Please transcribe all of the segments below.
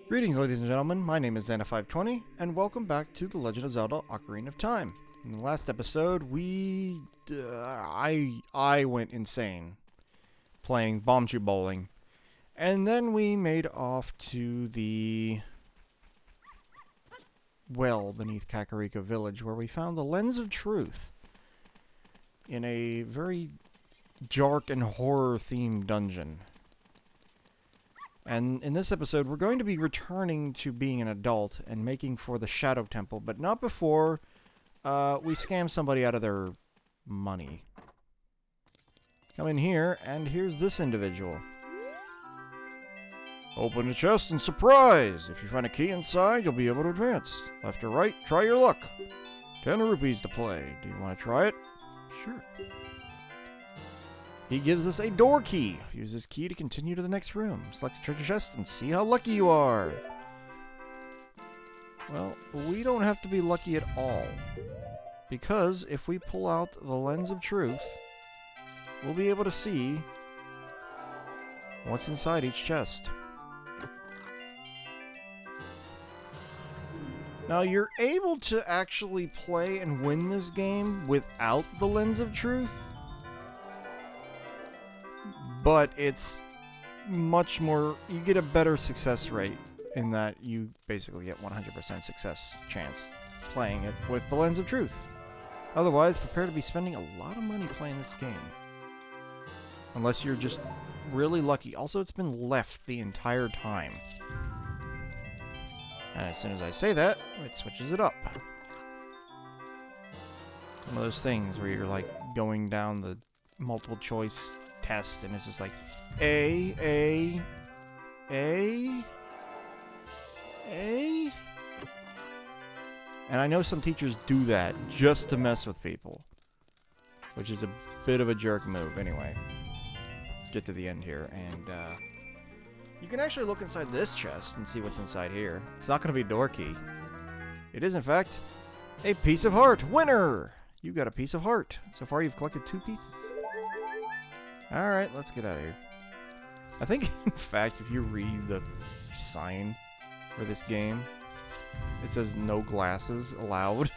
Greetings, ladies and gentlemen. My name is Xana520, and welcome back to The Legend of Zelda: Ocarina of Time. In the last episode, I went insane playing bombchu bowling, and then we made off to the well beneath Kakariko Village, where we found the Lens of Truth in a very dark and horror-themed dungeon. And in this episode, we're going to be returning to being an adult and making for the Shadow Temple, but not before we scam somebody out of their money. Come in here, and here's this individual. Open the chest and surprise! If you find a key inside, you'll be able to advance. Left or right, try your luck. 10 rupees to play. Do you want to try it? Sure. He gives us a door key. Use this key to continue to the next room. Select the treasure chest and see how lucky you are. Well, we don't have to be lucky at all. Because if we pull out the Lens of Truth, we'll be able to see what's inside each chest. Now, you're able to actually play and win this game without the Lens of Truth. But it's much more, you get a better success rate in that you basically get 100% success chance playing it with the Lens of Truth. Otherwise, prepare to be spending a lot of money playing this game. Unless you're just really lucky. Also, it's been left the entire time. And as soon as I say that, it switches it up. One of those things where you're like going down the multiple choice test, and it's just like A. And I know some teachers do that just to mess with people, which is a bit of a jerk move. Anyway, get to the end here, and you can actually look inside this chest and see what's inside here. It's not going to be a door key. It is, in fact, a piece of heart. Winner! You got a piece of heart. So far, you've collected 2 pieces. Alright, let's get out of here. I think, in fact, if you read the sign for this game, it says no glasses allowed.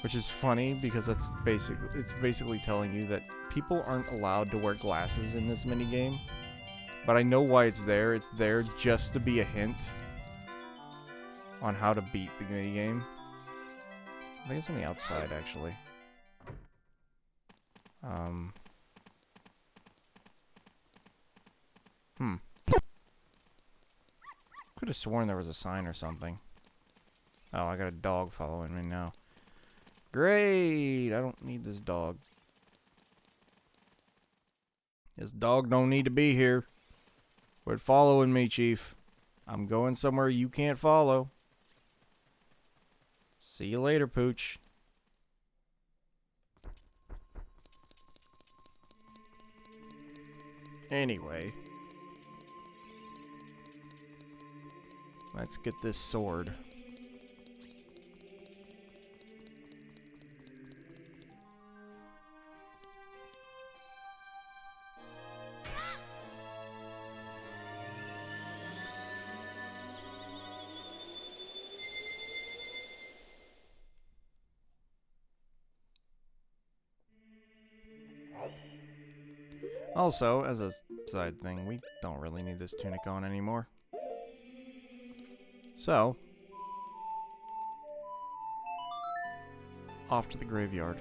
Which is funny because it's basically telling you that people aren't allowed to wear glasses in this minigame. But I know why it's there. It's there just to be a hint on how to beat the minigame. I think it's on the outside, actually. Could have sworn there was a sign or something. Oh, I got a dog following me now. Great! I don't need this dog. This dog don't need to be here. Quit following me, Chief. I'm going somewhere you can't follow. See you later, Pooch. Anyway, let's get this sword. Also, as a side thing, we don't really need this tunic on anymore. So, off to the graveyard.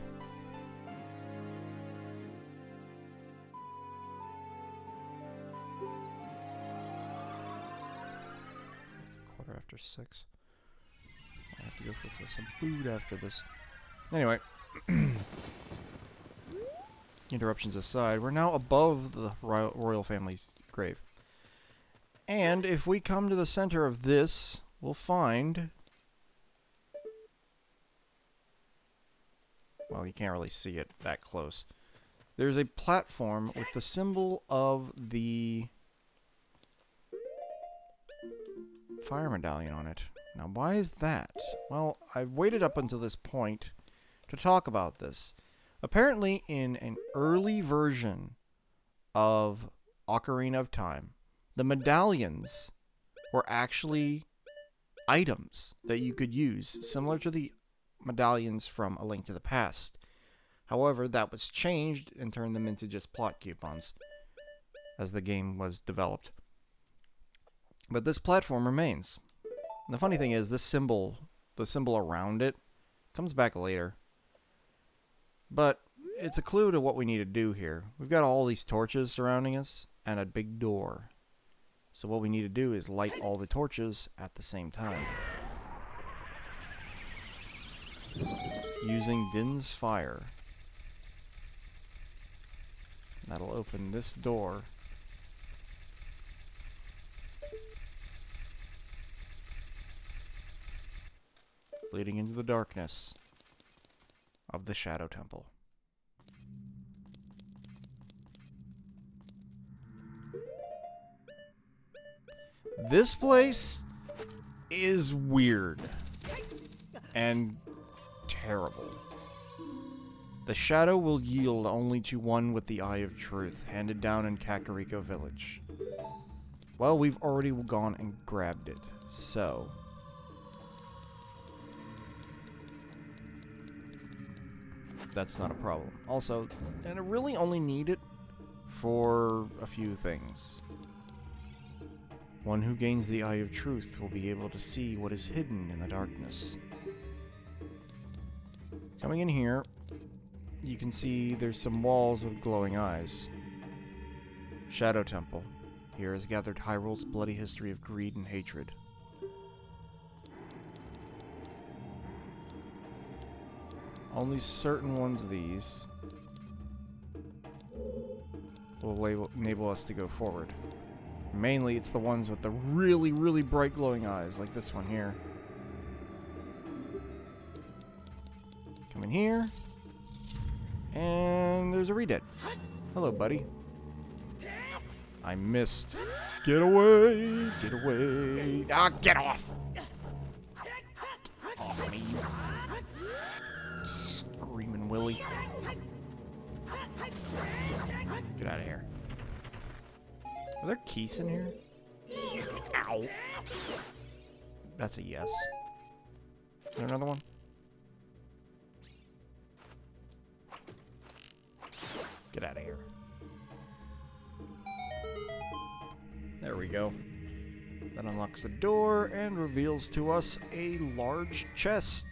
Quarter after 6. I have to go for some food after this. Anyway. Interruptions aside, we're now above the royal family's grave. And if we come to the center of this, we'll find... Well, you can't really see it that close. There's a platform with the symbol of the fire medallion on it. Now, why is that? Well, I've waited up until this point to talk about this. Apparently, in an early version of Ocarina of Time, the medallions were actually items that you could use, similar to the medallions from A Link to the Past. However, that was changed and turned them into just plot coupons as the game was developed. But this platform remains. And the funny thing is, this symbol, the symbol around it, comes back later. But it's a clue to what we need to do here. We've got all these torches surrounding us and a big door. So what we need to do is light all the torches at the same time. Using Din's fire. That'll open this door. Leading into the darkness of the Shadow Temple. This place is weird and terrible. The shadow will yield only to one with the Eye of Truth, handed down in Kakariko Village. Well, we've already gone and grabbed it, so... that's not a problem. Also, and I really only need it for a few things. One who gains the Eye of Truth will be able to see what is hidden in the darkness. Coming in here, you can see there's some walls with glowing eyes. Shadow Temple. Here is gathered Hyrule's bloody history of greed and hatred. Only certain ones of these will enable us to go forward. Mainly, it's the ones with the really, really bright glowing eyes, like this one here. Come in here. And there's a Redead. Hello, buddy. I missed. Get away! Get away! Ah, get off! Off me, you screaming Willy. Get out of here. Are there keys in here? Ow! That's a yes. Is there another one? Get out of here. There we go. That unlocks the door and reveals to us a large chest.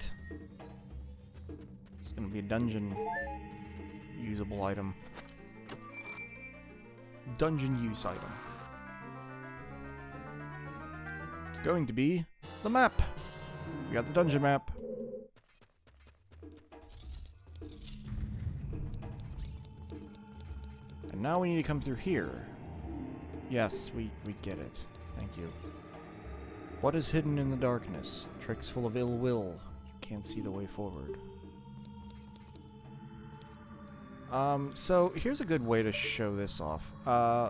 It's gonna be a dungeon usable item. Dungeon use item. It's going to be the map. We got the dungeon map. And now we need to come through here. Yes, we get it. Thank you. What is hidden in the darkness? Tricks full of ill will. You can't see the way forward. So here's a good way to show this off.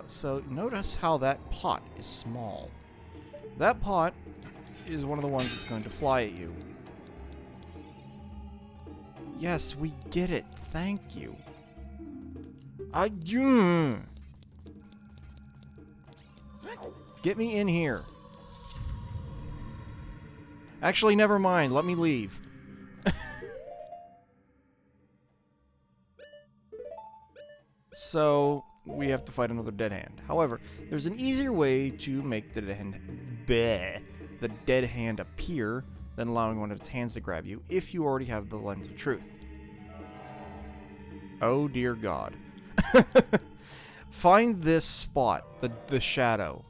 So notice how that pot is small. That pot is one of the ones that's going to fly at you. Yes, we get it. Thank you. Get me in here. Actually, never mind. Let me leave. So, we have to fight another dead hand. However, there's an easier way to make the dead hand appear than allowing one of its hands to grab you if you already have the Lens of Truth. Oh dear God. Find this spot, the shadow,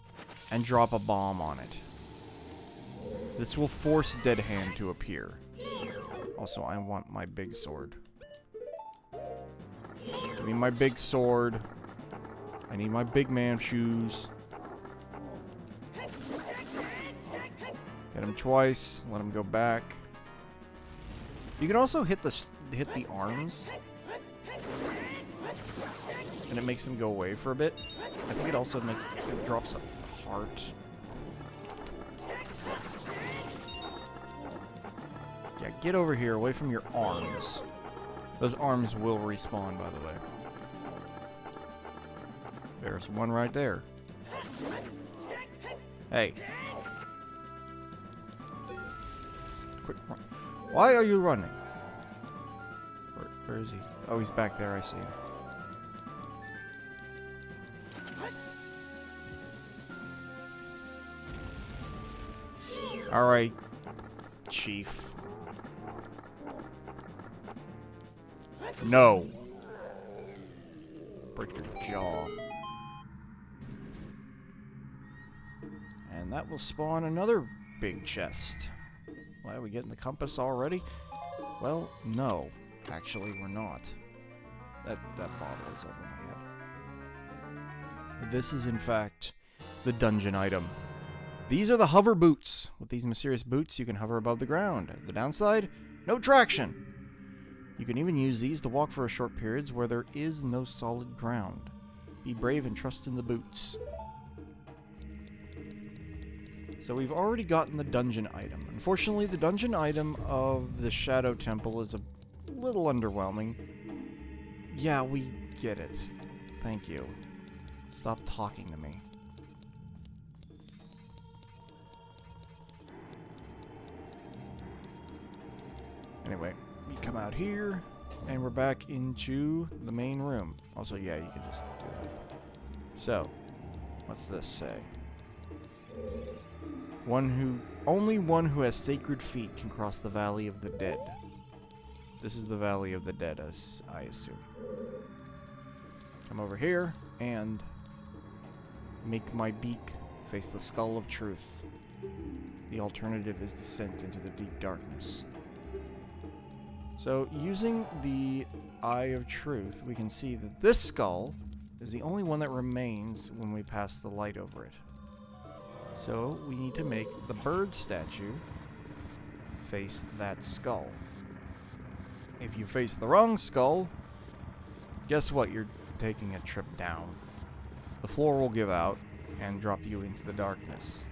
and drop a bomb on it. This will force Dead Hand to appear. Also, I want my big sword. Give me my big sword. I need my big man shoes. Hit him twice. Let him go back. You can also hit the arms, and it makes him go away for a bit. I think it also drops a heart. Yeah, get over here, away from your arms. Those arms will respawn, by the way. There's one right there. Hey. Quick run. Why are you running? Where is he? Oh, he's back there. I see him. Alright, Chief. No. Break your jaw. And that will spawn another big chest. Why are we getting the compass already? Well, no. Actually, we're not. That bottle is over my head. This is, in fact, the dungeon item. These are the hover boots. With these mysterious boots, you can hover above the ground. The downside? No traction. You can even use these to walk for short periods where there is no solid ground. Be brave and trust in the boots. So we've already gotten the dungeon item. Unfortunately, the dungeon item of the Shadow Temple is a little underwhelming. Yeah, we get it. Thank you. Stop talking to me. Anyway, we come out here, and we're back into the main room. Also, yeah, you can just do that. So, what's this say? Only one who has sacred feet can cross the Valley of the Dead. This is the Valley of the Dead, as I assume. Come over here, and make my beak face the skull of truth. The alternative is descent into the deep darkness. So, using the Eye of Truth, we can see that this skull is the only one that remains when we pass the light over it. So, we need to make the bird statue face that skull. If you face the wrong skull, guess what? You're taking a trip down. The floor will give out and drop you into the darkness.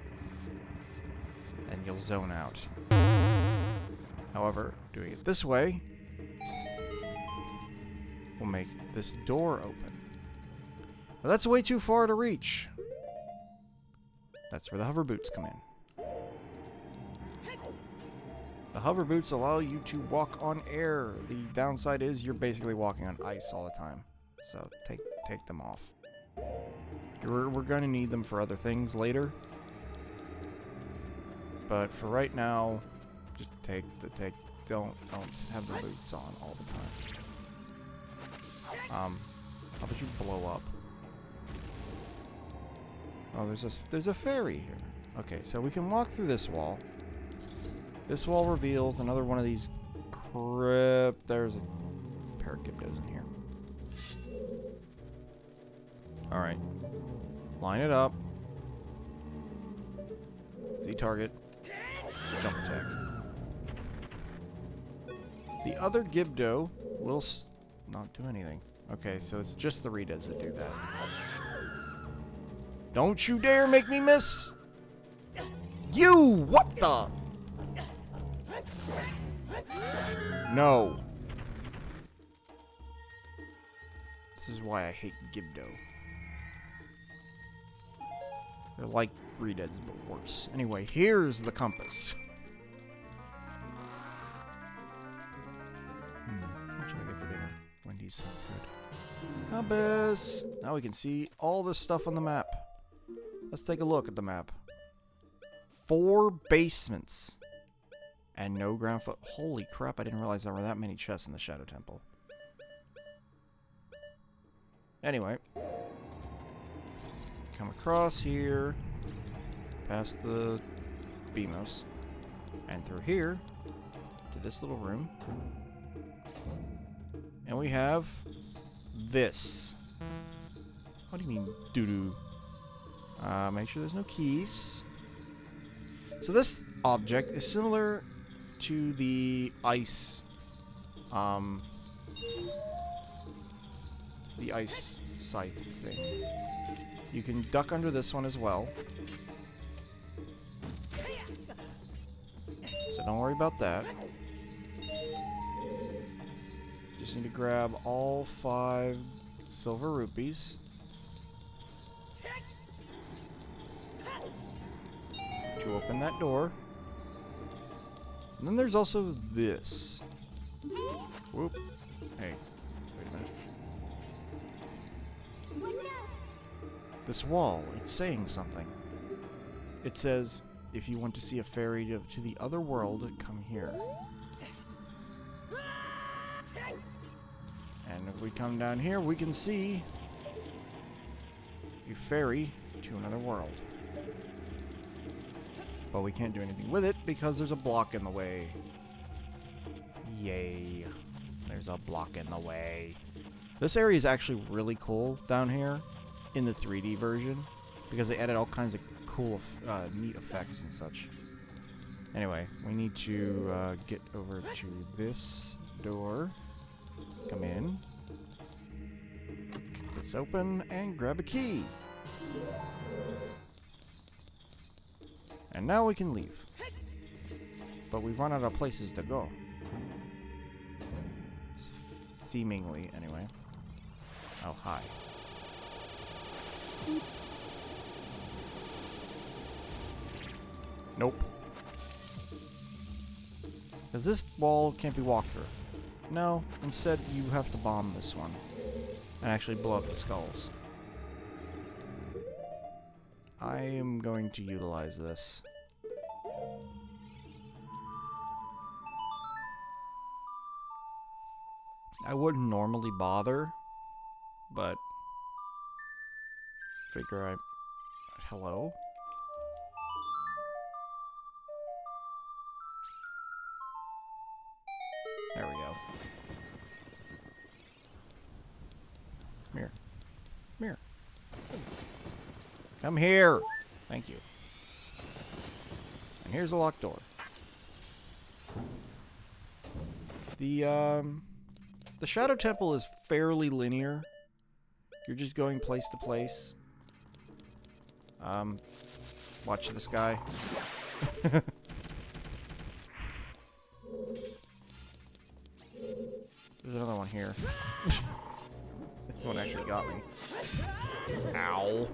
And you'll zone out. However, doing it this way will make this door open. But that's way too far to reach. That's where the hover boots come in. The hover boots allow you to walk on air. The downside is you're basically walking on ice all the time. So take them off. We're going to need them for other things later. But for right now, just don't have the boots on all the time. How about you blow up? Oh, there's a fairy here. Okay, so we can walk through this wall. This wall reveals another one of these crypt. There's a pair of Gibdos in here. Alright. Line it up. Z target. Jump attack. The other Gibdo will not do anything. Okay, so it's just the Redas that do that. Don't you dare make me miss! You! What the? No. This is why I hate Gibdo. They're like Redas, but worse. Anyway, here's the compass. What should I get for dinner? Wendy's so good. Compass! Now we can see all this stuff on the map. Let's take a look at the map. 4 basements. And no ground floor. Holy crap, I didn't realize there were that many chests in the Shadow Temple. Anyway. Come across here. Past the Beamos. And through here. To this little room. And we have this. What do you mean, doo-doo? Make sure there's no keys. So this object is similar to the ice, scythe thing. You can duck under this one as well. So don't worry about that. Just need to grab all 5 silver rupees. open that door. And then there's also this. Whoop. Hey, wait a minute. This wall, it's saying something. It says, if you want to see a fairy to the other world, come here. And if we come down here, we can see a fairy to another world. But we can't do anything with it because there's a block in the way. Yay. There's a block in the way. This area is actually really cool down here in the 3D version because they added all kinds of cool, neat effects and such. Anyway, we need to get over to this door. Come in. Kick this open and grab a key. And now we can leave. But we've run out of places to go. Seemingly, anyway. Oh, hi. Nope. Because this wall can't be walked through. No, instead you have to bomb this one. And actually blow up the skulls. I am going to utilize this. I wouldn't normally bother, but figure I... Hello? There we go. Come here. Come here. Come here! Thank you. And here's a locked door. The Shadow Temple is fairly linear. You're just going place to place. Watch this guy. There's another one here. This one actually got me. Ow.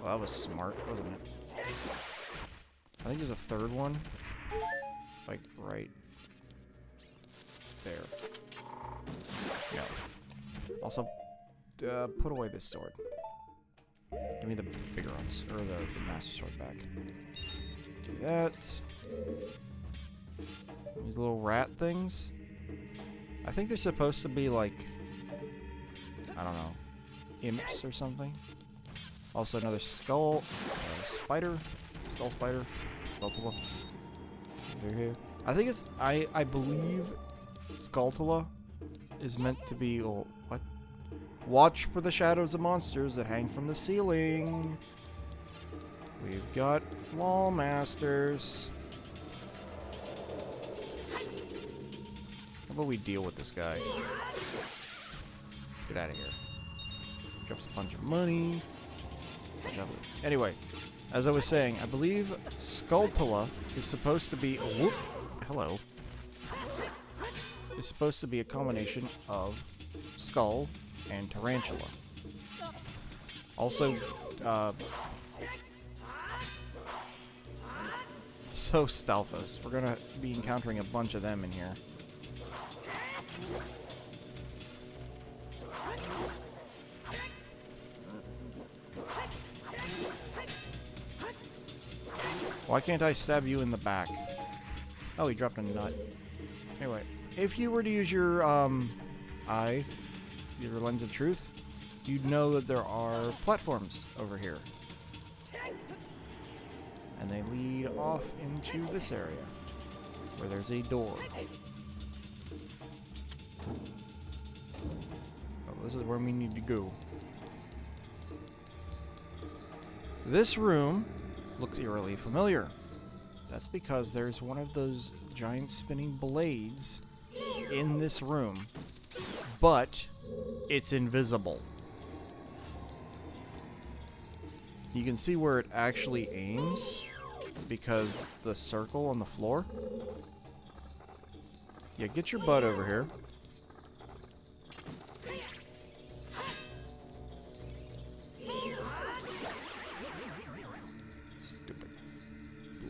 Well, that was smart, wasn't it? I think there's a third one. Like, right there. Yeah. Also, put away this sword. Give me the bigger ones, or the Master Sword back. Do that. These little rat things. I think they're supposed to be like, I don't know, imps or something. Also another skull, spider, skull spider, Skulltula. They're here. I think it's, I believe Skulltula is meant to be, oh, what? Watch for the shadows of monsters that hang from the ceiling. We've got wall masters. How about we deal with this guy? Get out of here. Drops a bunch of money. Anyway, as I was saying, I believe Skulltula is supposed to be... Oh, whoop! Hello. Is supposed to be a combination of skull and tarantula. Also, so Stalfos. We're gonna be encountering a bunch of them in here. Why can't I stab you in the back? Oh, he dropped a nut. Anyway, if you were to use your eye, your lens of truth, you'd know that there are platforms over here. And they lead off into this area, where there's a door. Oh, this is where we need to go. This room looks eerily familiar. That's because there's one of those giant spinning blades in this room, but it's invisible. You can see where it actually aims because the circle on the floor. Yeah, get your butt over here.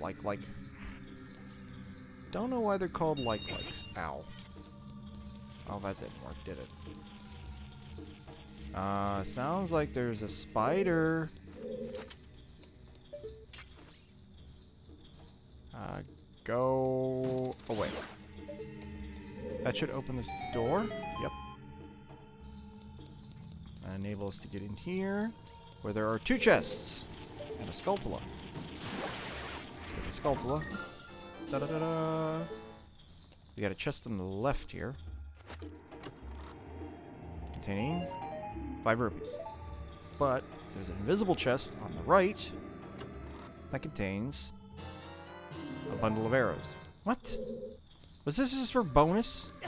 like. Don't know why they're called likes. Ow. Oh, that didn't work, did it? Sounds like there's a spider. Go away. That should open this door. Yep. And enable us to get in here, where there are 2 chests and a Skulltula. Get the Skulltula. Da-da-da-da. We got a chest on the left here, containing 5 rupees. But there's an invisible chest on the right that contains a bundle of arrows. What? Was this just for bonus? I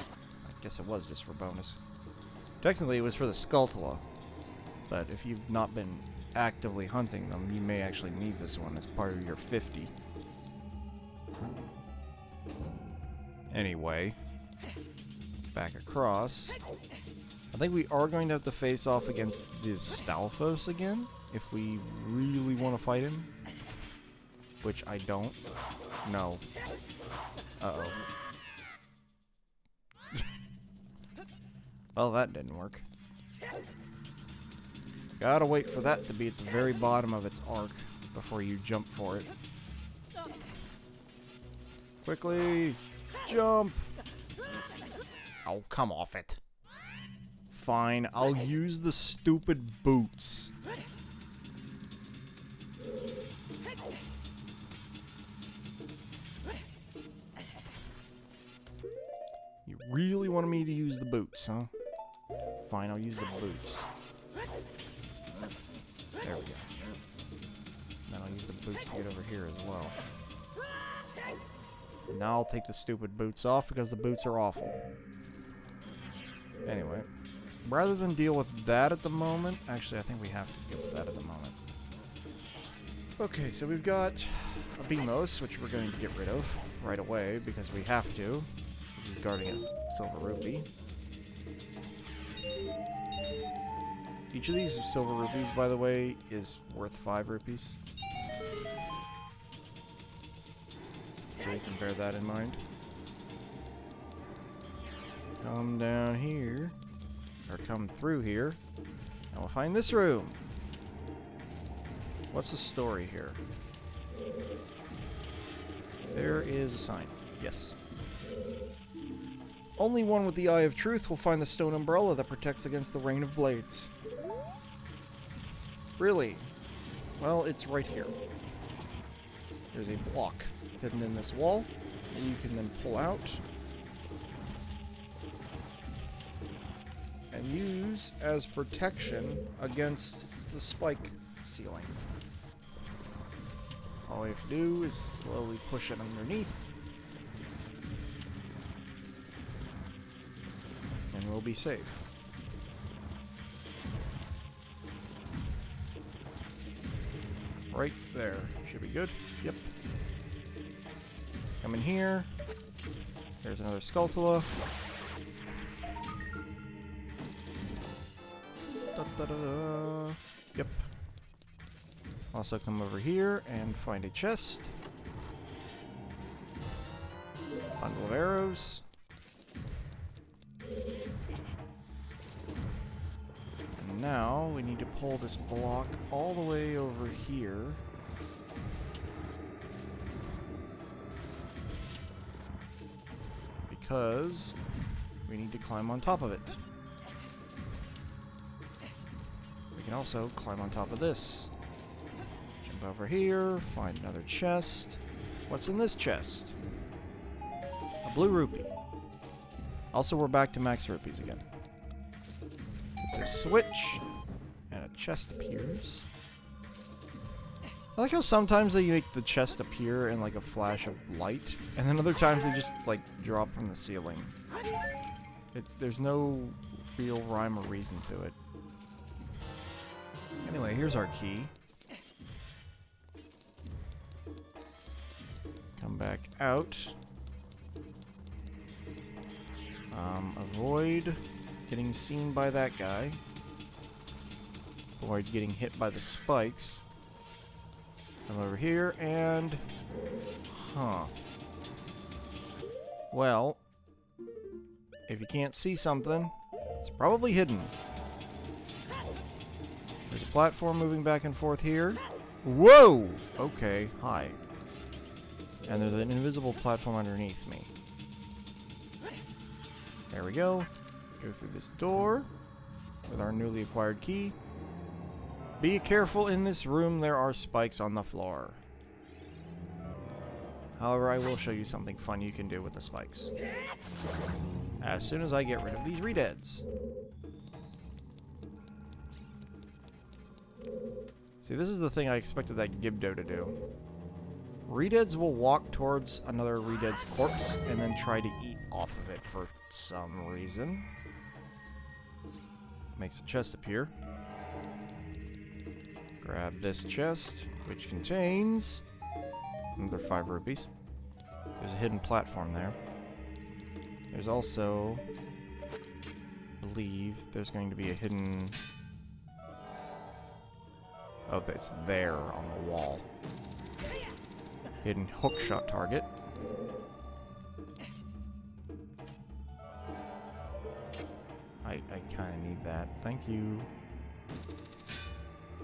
guess it was just for bonus. Technically, it was for the Skulltula. But if you've not been actively hunting them, you may actually need this one as part of your 50. Anyway, back across. I think we are going to have to face off against the Stalfos again, if we really want to fight him. Which I don't. No. Uh-oh. Well, that didn't work. Gotta wait for that to be at the very bottom of its arc before you jump for it. Quickly! Jump! Oh, come off it. Fine, I'll use the stupid boots. You really wanted me to use the boots, huh? Fine, I'll use the boots. There we go. Then I'll use the boots to get over here as well. Now I'll take the stupid boots off because the boots are awful. Anyway, rather than deal with that at the moment, actually I think we have to deal with that at the moment. Okay, so we've got a Beamos, which we're going to get rid of right away because we have to. He's guarding a silver rupee. Each of these silver rupees, by the way, is worth 5 rupees. So you can bear that in mind. Come down here, or come through here, and we'll find this room. What's the story here? There is a sign. Yes. Only one with the Eye of Truth will find the stone umbrella that protects against the rain of blades. Really? Well, it's right here. There's a block hidden in this wall that you can then pull out and use as protection against the spike ceiling. All you have to do is slowly push it underneath, and we'll be safe. Right there. Should be good. Yep. Come in here. There's another Skulltula. Da-da-da-da. Yep. Also come over here and find a chest. Bundle of arrows. And now we need to pull this block all the way over here. Because we need to climb on top of it. We can also climb on top of this. Jump over here, find another chest. What's in this chest? A blue rupee. Also, we're back to max rupees again. Hit the switch, and a chest appears. I like how sometimes they make the chest appear in like a flash of light, and then other times they just like drop from the ceiling. There's no real rhyme or reason to it. Anyway, here's our key. Come back out. Avoid getting seen by that guy. Avoid getting hit by the spikes. Come over here and... Huh. Well, if you can't see something, it's probably hidden. There's a platform moving back and forth here. Whoa! Okay, hi. And there's an invisible platform underneath me. There we go. Go through this door with our newly acquired key. Be careful in this room, there are spikes on the floor. However, I will show you something fun you can do with the spikes. As soon as I get rid of these redeads. See, this is the thing I expected that Gibdo to do. Redeads will walk towards another Redead's corpse and then try to eat off of it for some reason. Makes a chest appear. Grab this chest, which contains another 5 rupees. There's a hidden platform there. There's also, I believe, there's going to be a hidden... Oh, it's there on the wall. Hidden hookshot target. I kind of need that. Thank you.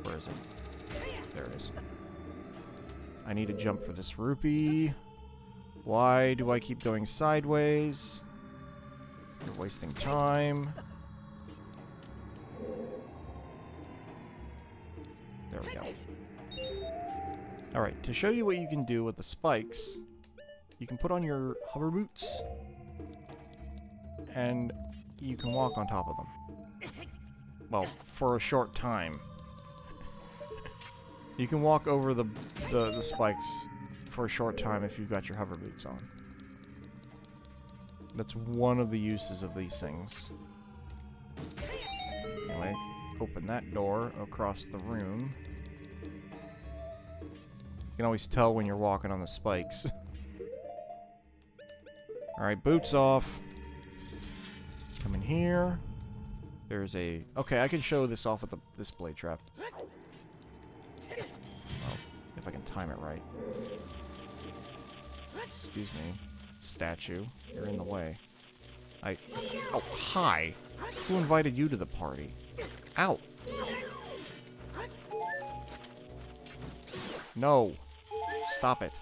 Where is it? There it is. I need to jump for this rupee. Why do I keep going sideways? You're wasting time. There we go. Alright, to show you what you can do with the spikes, you can put on your hover boots, and you can walk on top of them. Well, for a short time. You can walk over the spikes for a short time if you've got your hover boots on. That's one of the uses of these things. Anyway, open that door across the room. You can always tell when you're walking on the spikes. Alright, boots off. Come in here. There's a... Okay, I can show this off with this blade trap. Well, if I can time it right. Excuse me. Statue. You're in the way. Oh, hi! Who invited you to the party? Ow! No! Stop it.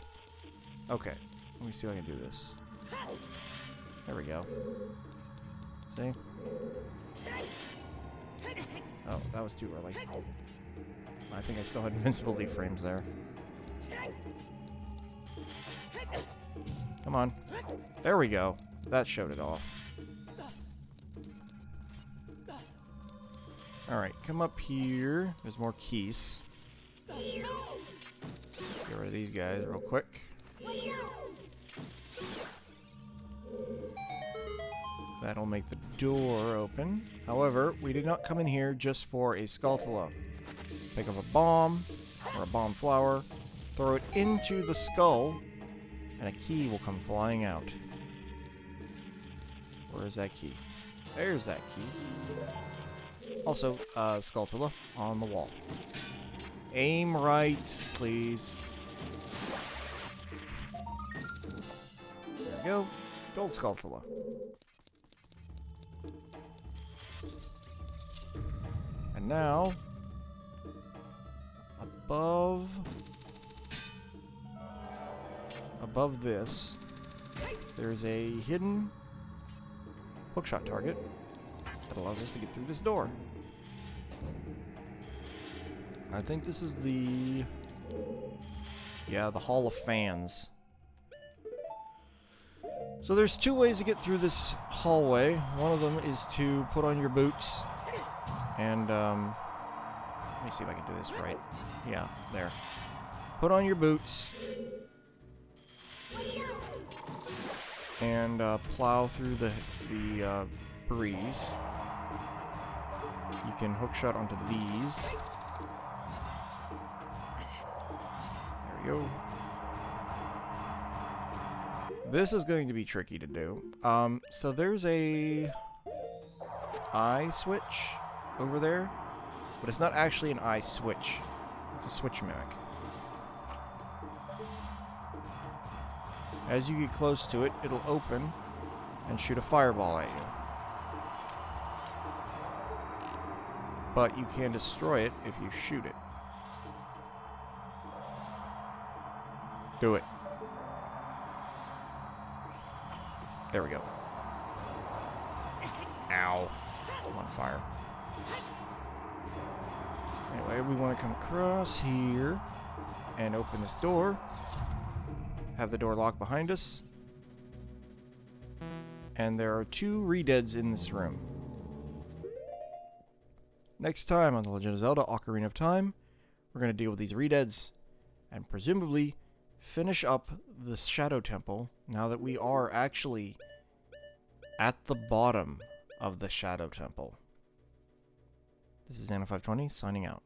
Okay. Let me see if I can do this. There we go. See? Oh, that was too early. I think I still had invincibility frames there. Come on. There we go. That showed it off. Alright, come up here. There's more keys. Get rid of these guys real quick. That'll make the door open. However, we did not come in here just for a Skulltula. Pick up a bomb, or a bomb flower, throw it into the skull, and a key will come flying out. Where is that key? There's that key. Also, Skulltula on the wall. Aim right, please. There we go. Gold Skulltula. And now, above this, there's a hidden hookshot target that allows us to get through this door. I think this is the Hall of Fans. So there's 2 ways to get through this hallway. One of them is to put on your boots and, let me see if I can do this right. Yeah, there. Put on your boots and plow through the breeze. You can hookshot onto these. There we go. This is going to be tricky to do. So there's a eye switch over there, but it's not actually an eye switch. It's a switch mimic. As you get close to it, it'll open and shoot a fireball at you. But you can destroy it if you shoot it. Do it. There we go. Ow. I'm on fire. Anyway, we want to come across here and open this door. Have the door locked behind us. And there are 2 re-deads in this room. Next time on The Legend of Zelda Ocarina of Time, we're going to deal with these re-deads and presumably finish up the Shadow Temple now that we are actually at the bottom of the Shadow Temple. This is Anna520 signing out.